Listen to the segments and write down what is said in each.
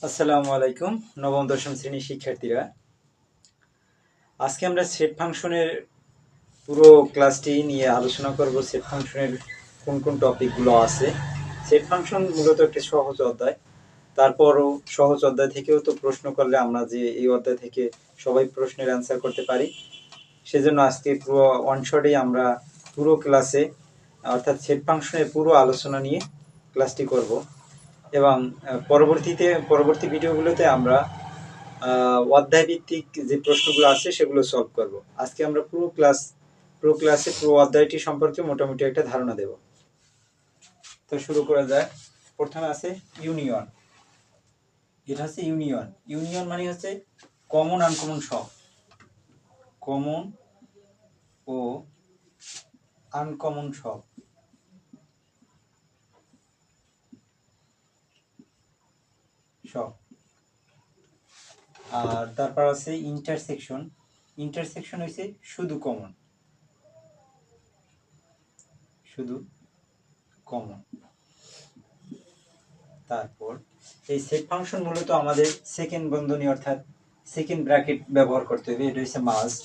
আসসালামু আলাইকুম নবম দশম শ্রেণীর শিক্ষার্থীরা, আজকে আমরা সেট ফাংশনের পুরো ক্লাসটি নিয়ে আলোচনা করব। সেট ফাংশনের কোন কোন টপিকগুলো আছে। সেট ফাংশন মূলত একটি সহজ অধ্যায়, তারপরও সহজ অধ্যায় থেকেও তো প্রশ্ন করলে আমরা যে এই অধ্যায় থেকে সবাই প্রশ্নের অ্যান্সার করতে পারি, সেজন্য আজকে পুরো ওয়ান শটেই আমরা পুরো ক্লাসে অর্থাৎ সেট ফাংশনের পুরো আলোচনা নিয়ে ক্লাসটি করব এবং পরবর্তী ভিডিওগুলোতে আমরা অধ্যায় ভিত্তিক যে প্রশ্নগুলো আছে সেগুলো সলভ করব। আজকে আমরা পুরো ক্লাসে পুরো অধ্যায়টি সম্পর্কে মোটামুটি একটা ধারণা দেব। তো শুরু করা যায়। প্রথমে আছে ইউনিয়ন। এটা হচ্ছে ইউনিয়ন মানে হচ্ছে কমন আনকমন সব, কমন ও আনকমন সব। আর তারপর আছে ইন্টারসেকশন। ইন্টারসেকশন হচ্ছে শুধু কমন। তারপর এই সেট ফাংশন মূলত আমাদের সেকেন্ড বন্ধনী অর্থাৎ সেকেন্ড ব্র্যাকেট ব্যবহার করতে হবে, এটা হচ্ছে মাস্ট।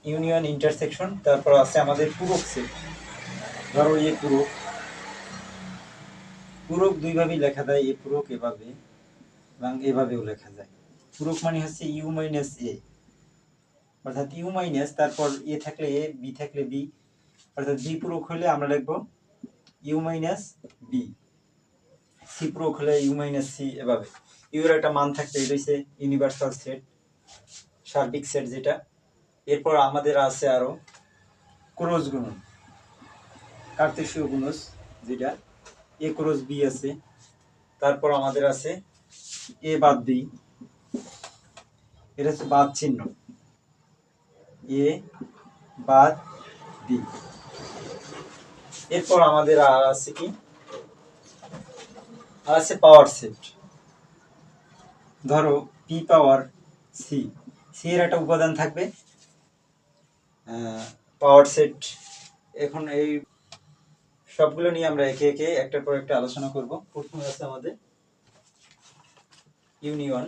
ইউনিয়ন, ইন্টারসেকশন, তারপর আছে আমাদের পূরক সেট। ধরো এই পূরক দুইভাবেই লেখা যায়, এই পূরক এভাবে এবং এভাবেও লেখা যায়। পূরক মানে হচ্ছে ইউ মাইনাস এ, অর্থাৎ ইউ মাইনাস তারপর এ থাকলে এ, বি থাকলে বি, অর্থাৎ বি পূরক হলে আমরা লিখবো ইউ মাইনাস বি, সি পূরক হলে ইউ মাইনাস সি, এভাবে। ইউ এর একটা মান থাকতে, এটা হচ্ছে ইউনিভার্সাল সেট, সার্বিক সেট যেটা। এরপর আমাদের আছে আরো ক্রস গুণন, কার্তেশীয় গুণজ যেটা, এ ক্রস বি আছে। তারপর আমাদের আছে এ বাদ বি, এটা হচ্ছে বাদ চিহ্ন, এ বাদ বি। এরপর আমাদের আর আছে কি, আর আছে পাওয়ার সেট। ধরো পি পাওয়ার সি, সি এর একটা উপাদান থাকবে পাওয়ার সেট। এখন এই সবগুলো নিয়ে আমরা একে একে একটার পর একটা আলোচনা করব। প্রথমে আছে আমাদের ইউনিয়ন।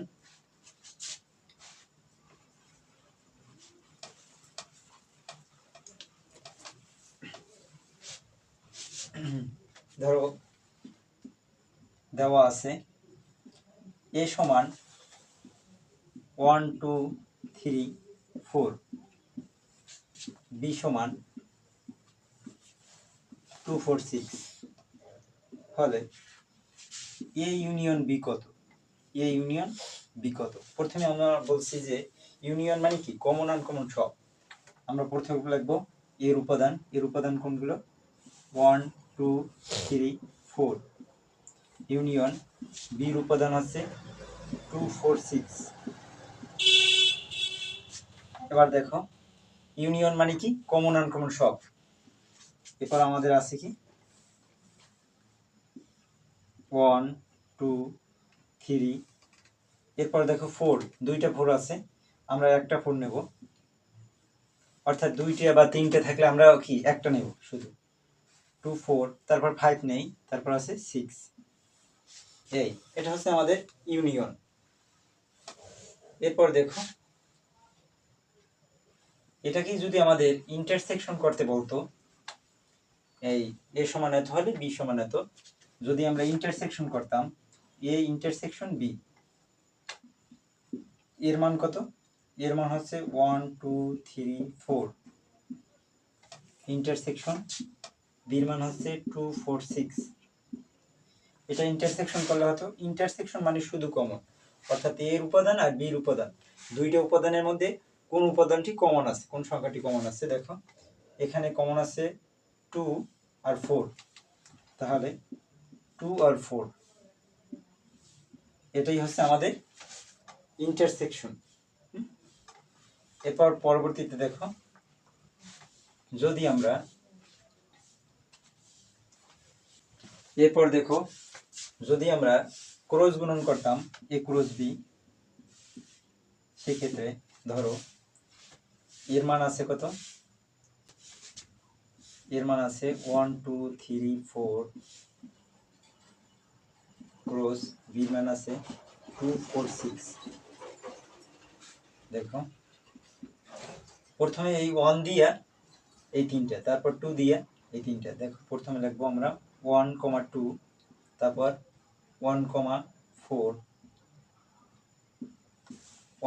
ধরো দেওয়া আছে এ সমান 1 2 3 4, বি সমান 2 4 6, হলে এ ইউনিয়ন বি কত? এ ইউনিয়ন বি কত? প্রথমে আমরা বলছি যে ইউনিয়ন মানে কি, কমন আনকমন সব। আমরা প্রথমে লিখবো এর উপাদান কোনগুলো, 1 2 3 4। ইউনিয়ন বির উপাদান হচ্ছে 2 4 6। এবার দেখো ইউনিয়ন মানে কি, কমন আনকমন সব। এরপর আমাদের আছে কি 1 2 3, এরপর দেখো 4, দুইটা 4 আছে, আমরা একটা 4 নেব, অর্থাৎ দুইটা বা তিনটে থাকলে আমরা কি একটা নেব শুধু। 2 4, তারপর 5 নেই, তারপর আছে 6। এই এটা হচ্ছে আমাদের ইউনিয়ন। এরপর দেখো এটাকে যদি আমাদের ইন্টারসেকশন করতে বলতো, এই এ সমান এত হলে বি সমান এত, যদি আমরা ইন্টারসেকশন করতাম এ ইন্টারসেকশন বি, এর মান কত? এর মান হচ্ছে 1 2 3 4, ইন্টারসেকশন বির মান হচ্ছে 2 4 6। এটা ইন্টারসেকশন করলে হতো, ইন্টারসেকশন মানে শুধু কমন, অর্থাৎ এর উপাদান আর বির উপাদান, দুইটা উপাদানের মধ্যে কোন উপাদানটি কমন আছে, কোন সংখ্যাটি কমন আছে। দেখো এখানে কমন আছে 2 আর 4, তাহলে 2 আর 4, এটাই হচ্ছে আমাদের ইন্টারসেকশন। এরপর পরবর্তীতে দেখো যদি আমরা ক্রস গুণন করতাম এ ক্রস বি, সেক্ষেত্রে ধরো এর মান আছে কত, এর মান আছে 1 2 3 4 ক্রস বির মান আছে 2 4 6। দেখো প্রথমে এই 1 দিয়া এই তিনটা, তারপর 2 দিয়া এই তিনটা। দেখো প্রথমে লিখবো আমরা 1, 2, তারপর 1, 4,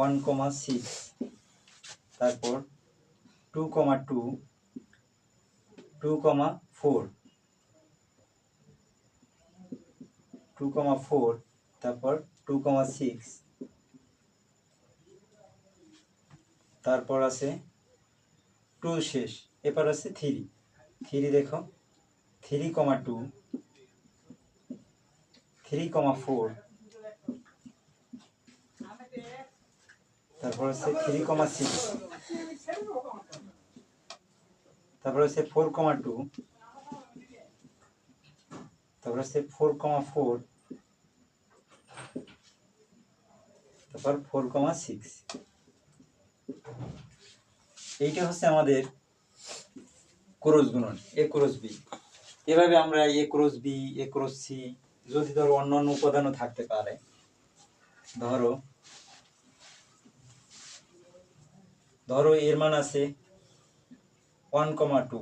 1, 6, তারপর 2, 2, 2, 4, 2, 4, তারপর 2, 6, তারপর আছে 2 শেষ, এরপর আছে 3। 3 দেখো 3, 2, 3, 4, তারপর আছে 3, 6, তারপর আছে 4, 2, তারপর আছে 4, 4, তারপর 4, 6। এইটা হচ্ছে আমাদের ক্রস গুণন, এ ক্রস বি। এভাবে আমরা A cross B, A cross C, যদি ধরো অন্যান্য উপাদানও থাকতে পারে, ধরো এর মান আছে 1, 2,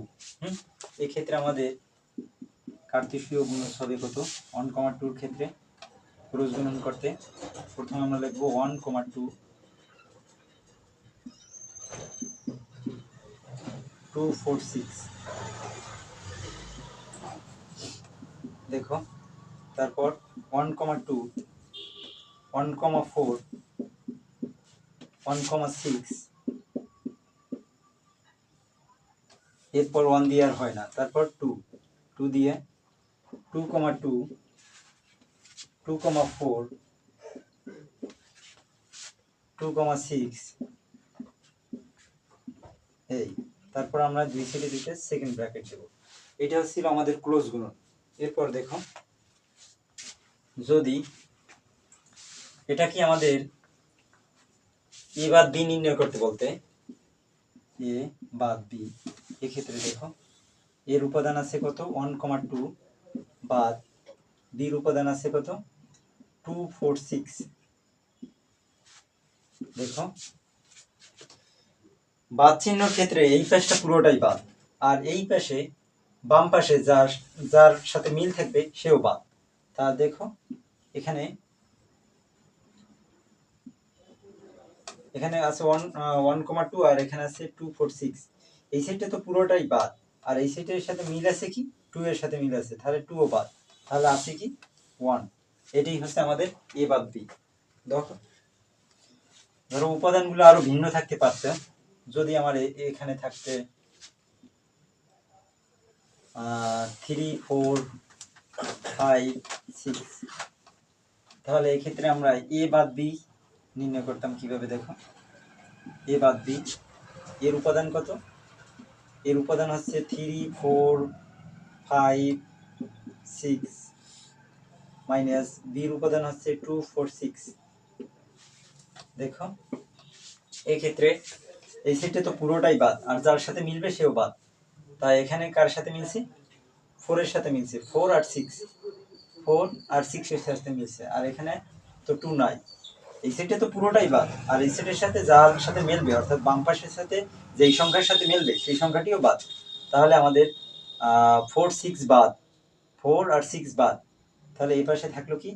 এক্ষেত্রে আমাদের কার্তেশীয় গুণজ হবে কত? 1, 2 এর ক্ষেত্রে ক্রস গুণন করতে প্রথমে আমরা লিখবো 1, 2, 2, 4, 6। দেখো তারপর 1, 2, 1, 4, 1, 6, এরপর 1 দিয়ে আর হয় না, তারপর 2 দিয়ে 2, 2, 2, 4, 2, 6, এই তারপর আমরা দুই সাইডে দুইটা সেকেন্ড ব্র্যাকেট দেব। এটা ছিল আমাদের ক্লোজ গুণন। এরপর দেখো যদি এটা কি আমাদের এ বাদ বি নির্ণয় করতে বলতে, এ বাদ বি, এক্ষেত্রে দেখো এর উপাদান আছে কত? 1, 2, বাদ বির উপাদান আছে কত? 2, 4, 6। দেখো বাদ চিহ্নর ক্ষেত্রে এই পাশটা পুরোটাই বাদ, আর এই পাশে বাম পাশে যার যার সাথে মিল থাকবে সেও বাদ। তা দেখো এখানে আছে 1, 2, আর এখানে আছে 2, 4, 6। এই সাইডটা তো পুরোটাই বাদ, আর এই সাইডের সাথে মিল আছে কি? 2 এর সাথে মিল আছে, তাহলে 2 ও বাদ, তাহলে আছে কি? 1। এটাই হচ্ছে আমাদের এ বাদ বি। দেখো ধরো উপাদানগুলো আরো ভিন্ন থাকতে পারত, যদি আমার এখানে থাকতে 3, 4, 5, 6, তাহলে এক্ষেত্রে আমরা এ বাদ বি নির্ণয় করতাম কিভাবে? দেখো এ বাদ বি এর উপাদান কত? এর উপাদান হচ্ছে 3, 4, 5, 6 মাইনাস বির উপাদান হচ্ছে 2, 4, 6। দেখো এক্ষেত্রে এই সেটটা তো পুরোটাই বাদ, আর যার সাথে মিলবে সেও বাদ। তাই এখানে কার সাথে মিলছে? 4 এর সাথে মিলছে, 4 আর 6, 4 আর 6 এর সাথে মিলছে, আর এখানে তো 2 নাই। এই সেটটা তো পুরোটাই বাদ, আর এই সেটের সাথে যার সাথে মিলবে অর্থাৎ বাম পাশের সাথে যেই সংখ্যার সাথে মিলবে সেই সংখ্যাটিও বাদ। তাহলে আমাদের 4, 6 বাদ, 4 আর 6 বাদ, তাহলে এই পাশে থাকলো কি?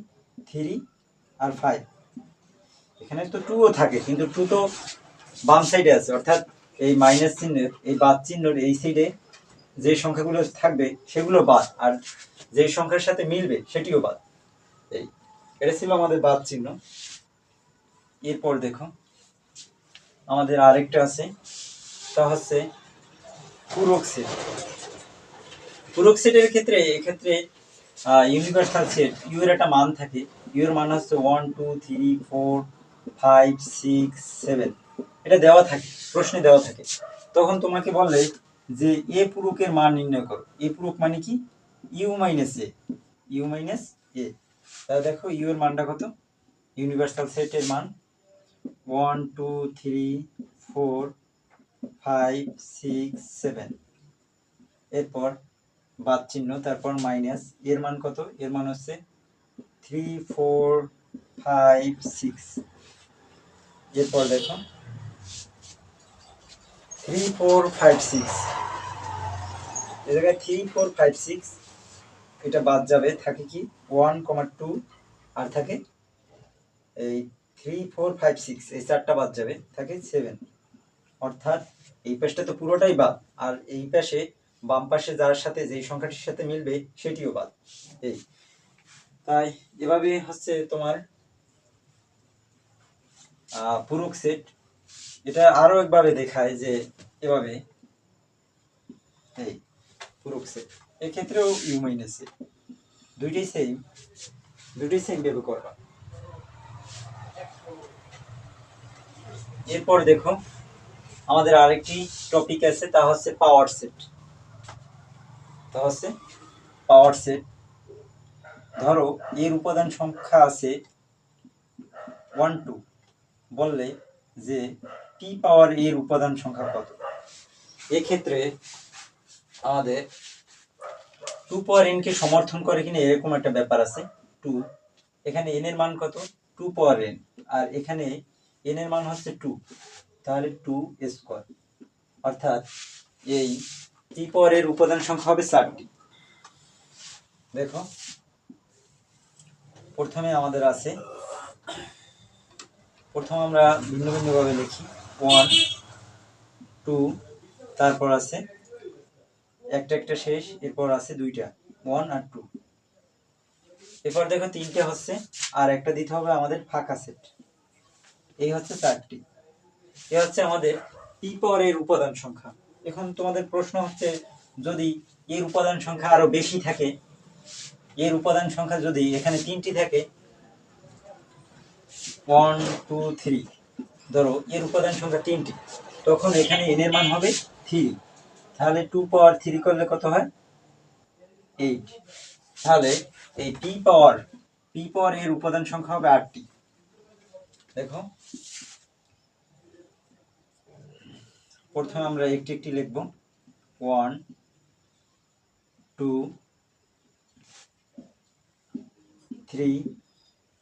3 আর 5। এখানে তো 2 ও থাকে, কিন্তু 2 তো বাম সাইডে আছে, অর্থাৎ এই মাইনাস চিহ্নের এই বাদ চিহ্নের এই সাইডে যে সংখ্যাগুলো থাকবে সেগুলো বাদ, আর যে সংখ্যার সাথে মিলবে সেটিও বাদ। এই এটা ছিল আমাদের বাদ চিহ্ন। এরপর দেখো আমাদের আরেকটা আছে, তা হচ্ছে পূরক সেট। পূরক সেটের ক্ষেত্রে এক্ষেত্রে ইউনিভার্সাল সেট ইউ এর একটা মান থাকে, ইউ এর মান হচ্ছে 1, 2, 3, 4, 5, 6, 7, এটা দেওয়া থাকে, প্রশ্নে দেওয়া থাকে। তখন তোমাকে বললে যে এ পূরকের মান নির্ণয় করো। এ পূরক মানে কি? U minus A, U minus A. তাহলে দেখো ইউ এর মানটা কত? ইউনিভার্সাল সেটের মান 1, 2, 3, 4, 5, 6, 7, এরপর বাদ চিহ্ন, তারপর মাইনাস, এর মান কত? এর মান হচ্ছে 3 4 5 6। এরপর দেখো 3 4 5 6, এই জায়গায় 3 4 5 6 এটা বাদ যাবে, থাকে কি 1,2, আর থাকে এই 3 4 5 6, এই চারটা বাদ যাবে, থাকে 7। অর্থাৎ এই পাশটা তো পুরোটাই বাদ, আর এই পাশে বাম পাশে যার সাথে যেই সংখ্যাটির সাথে মিলবে সেটিও বাদ। এই তাই এভাবে হচ্ছে তোমার পূরক সেট। এটা আরো একভাবে দেখায় যে এভাবে এই পূরক সেট, এক্ষেত্রেও ইউ মাইনাস এ, দুইটাই সেম ভাবে করবা। এরপর দেখো আমাদের আরেকটি টপিক আছে, তা হচ্ছে পাওয়ার সেট। ধরো এর উপাদান সংখ্যা আছে 1 2, বললে যে পি পাওয়ার এর উপাদান সংখ্যা কত। এক্ষেত্রে আমাদের 2 পাওয়ার n কে সমর্থন করে কিনা এরকম একটা ব্যাপার আছে। 2, এখানে n এর মান কত, 2 পাওয়ার n, আর এখানে n এর মান হচ্ছে 2, তাহলে 2 স্কয়ার। অর্থাৎ এই পি পাওয়ার এর উপাদান সংখ্যা হবে 4টি। দেখো প্রথমে আমাদের আছে, প্রথম আমরা ভিন্ন ভিন্ন ভাবে লিখি 1 2, তারপর আছে একটা শেষ, এরপর আছে দুইটা 1 আর 2। এরপর দেখো তিনটে হচ্ছে, আর একটা দিতে হবে আমাদের ফাঁকা সেট। এই হচ্ছে 4টি। এই হচ্ছে আমাদের পি পাওয়ার এর উপাদান সংখ্যা। এখন তোমাদের প্রশ্ন হচ্ছে, যদি এর উপাদান সংখ্যা আরো বেশি থাকে, এর উপাদান সংখ্যা যদি এখানে 3টি থাকে 1 2 3, ধরো এর উপাদান সংখ্যা 3টি, তখন এখানে n এর মান হবে 3, তাহলে 2 পাওয়ার 3 করলে কত হয় 8। তাহলে এই পি পাওয়ার এর উপাদান সংখ্যা হবে 8টি। দেখো প্রথমে আমরা একটি একটি লিখব, 1 2 3,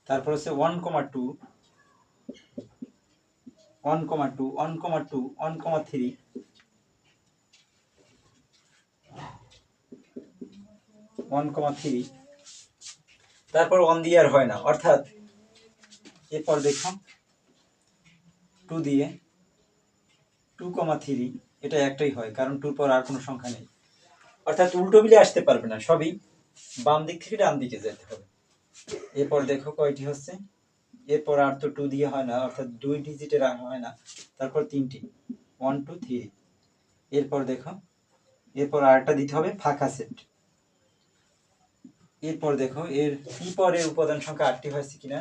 তারপর হচ্ছে 1 2 1 2 1 2 1 3, তারপর 1 দিয়ে আর হয় না, অর্থাৎ এরপর দেখো 2 দিয়ে 2 3, এটা একটাই হয়, কারণ 2 পর আর কোনো সংখ্যা নেই। অর্থাৎ উল্টো মিলে আসতে পারবে না, সবই বাম দিক থেকে ডান দিকে যেতে হবে। এরপর দেখো কয়টি হচ্ছে, এরপর আর তো 2 দিয়ে হয় না, অর্থাৎ 2 ডিজিটের হয় না, তারপর 3টি 1 2 3। এরপর দেখো, এরপর আরেকটা দিতে হবে ফাঁকা সেট। এরপর দেখো এর পি পরের উপাদান সংখ্যা 8টি হয়েছে কিনা,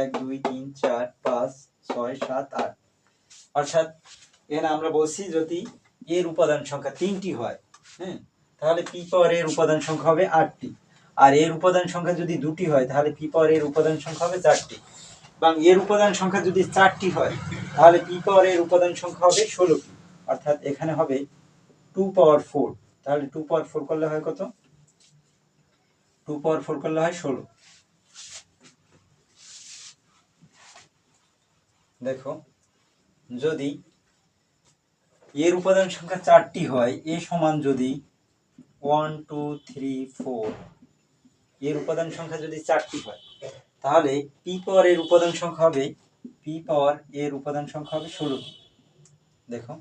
1 2 3 4 5 6 7 8। অর্থাৎ এখানে আমরা বলছি যদি এর উপাদান সংখ্যা 3টি হয়, হ্যাঁ, তাহলে পি পাওয়ার এর উপাদান সংখ্যা হবে 8টি। আর এর উপাদান সংখ্যা যদি 2টি হয়, তাহলে পি পাওয়ার এর উপাদান সংখ্যা হবে 4টি। এবং এর উপাদান সংখ্যা যদি 4টি হয়, তাহলে পি পাওয়ার এর উপাদান সংখ্যা হবে 16টি। অর্থাৎ এখানে হবে 2 পাওয়ার 4। তাহলে 2 পাওয়ার 4 করলে হয় কত, 2 পাওয়ার 4 করলে হয় 16। দেখো যদি এর উপাদান সংখ্যা 4টি হয়, এ সমান যদি 1 2 3 4, এর উপাদান সংখ্যা যদি 4টি হয়, তাহলে পি পাওয়ার এর উপাদান সংখ্যা হবে 16টি। দেখো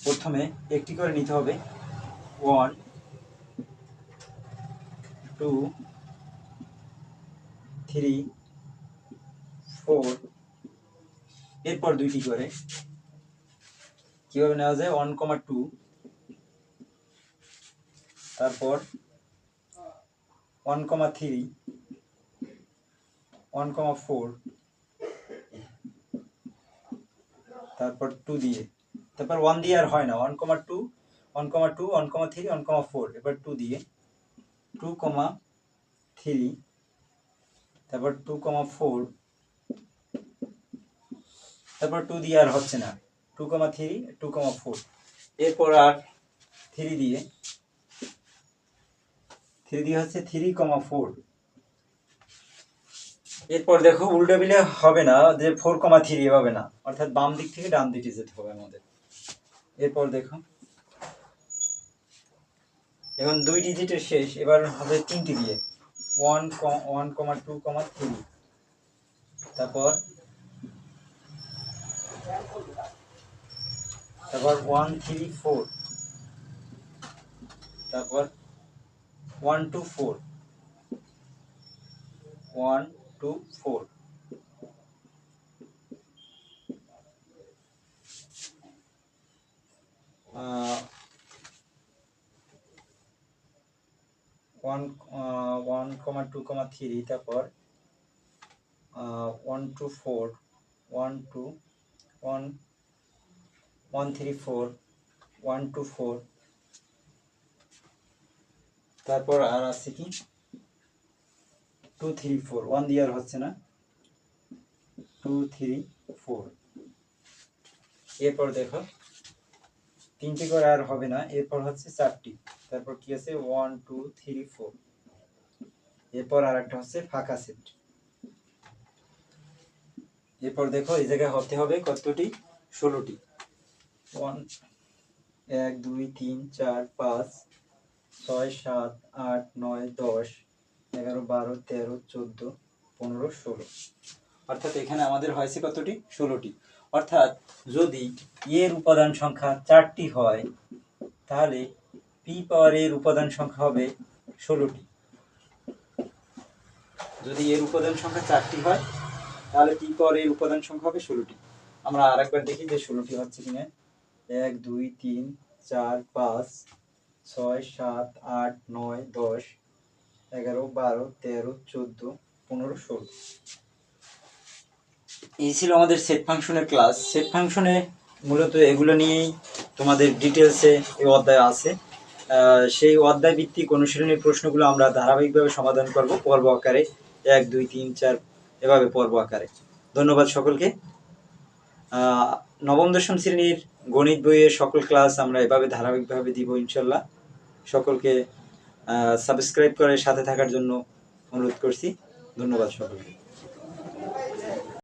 প্রথমে একটি করে নিতে হবে, 1 2 3 4, এরপর দুইটি করে। কিভাবে নেওয়া যায়, 1 2, তারপর 1 3, 1 4, তারপর 2 দিয়ে, তারপর 1 দিয়ে আর হয় না, 1 2 1 2 1 3 1 4, এবার 2 দিয়ে 2 3, তারপর 2 4, তারপর 2 দিয়ে আর হচ্ছে না, 2 3 2 4, এরপর আর 3 দিয়ে হচ্ছে 3 4, এরপর দেখো উল্টো বিলে হবে না, যে 4,3 হবে না, অর্থাৎ বাম দিক থেকে ডান দিকে যেতে হবে আমাদের। এরপর দেখো এখন 2 ডিজিটের শেষ, এবার হবে 3টি দিয়ে 1, 1, 2, 3, তারপর 1, 3, 4, তারপর 1, 2, 4, 1, 2, 4, 1, 2, 3, তারপর 1, 2, 4, 1, 2, 1, 1, 3, 4, 1, 2, 4, তারপর আর আছে কি 2, 3, 4, 1 দিয়ে আর হচ্ছে না, 2, 3, 4। এরপর দেখো 3টি করে আর হবে না, এরপর হচ্ছে 4টি, তারপর কি আছে 1, 2, 3, 4, এরপর আর একটা হচ্ছে ফাঁকা সেট। এরপর দেখো এই জায়গায় হতে হবে কতটি, 16টি। 1, 2, 3, 4, 5, 6, 7, 8, 9, 10, 11, 12, 13, 14, 15, 16, অর্থাৎ এখানে আমাদের হয়েছে কতটি, 16টি। অর্থাৎ যদি এর উপাদান সংখ্যা 4টি হয় তাহলে পি পাওয়ার এর উপাদান সংখ্যা হবে 16টি। যদি এর উপাদান সংখ্যা 4টি হয় তাহলে পি পাওয়ার এর উপাদান সংখ্যা হবে 16টি। আমরা আরেকবার দেখি যে 16টি হচ্ছে কিনা। 1, 2, 3, 4, 5, 6, 7, 8, 9, 10, 11, 12, 13, 14, 15, 16। এই ছিল আমাদের সেট ফাংশনের ক্লাস। সেট ফাংশনে মূলত এগুলো নিয়েই তোমাদের ডিটেলসে এই অধ্যায় আছে। সেই অধ্যায় ভিত্তিক অনুশীলনী প্রশ্নগুলো আমরা ধারাবাহিকভাবে সমাধান করব পর্ব আকারে, 1, 2, 3, 4 এভাবে পর্ব আকারে। ধন্যবাদ সকলকে। নবম দশম শ্রেণীর গণিত বইয়ের সকল ক্লাস আমরা এভাবে ধারাবাহিকভাবে দিব ইনশাল্লাহ। সকলকে সাবস্ক্রাইব করে সাথে থাকার জন্য অনুরোধ করছি। ধন্যবাদ সকলকে।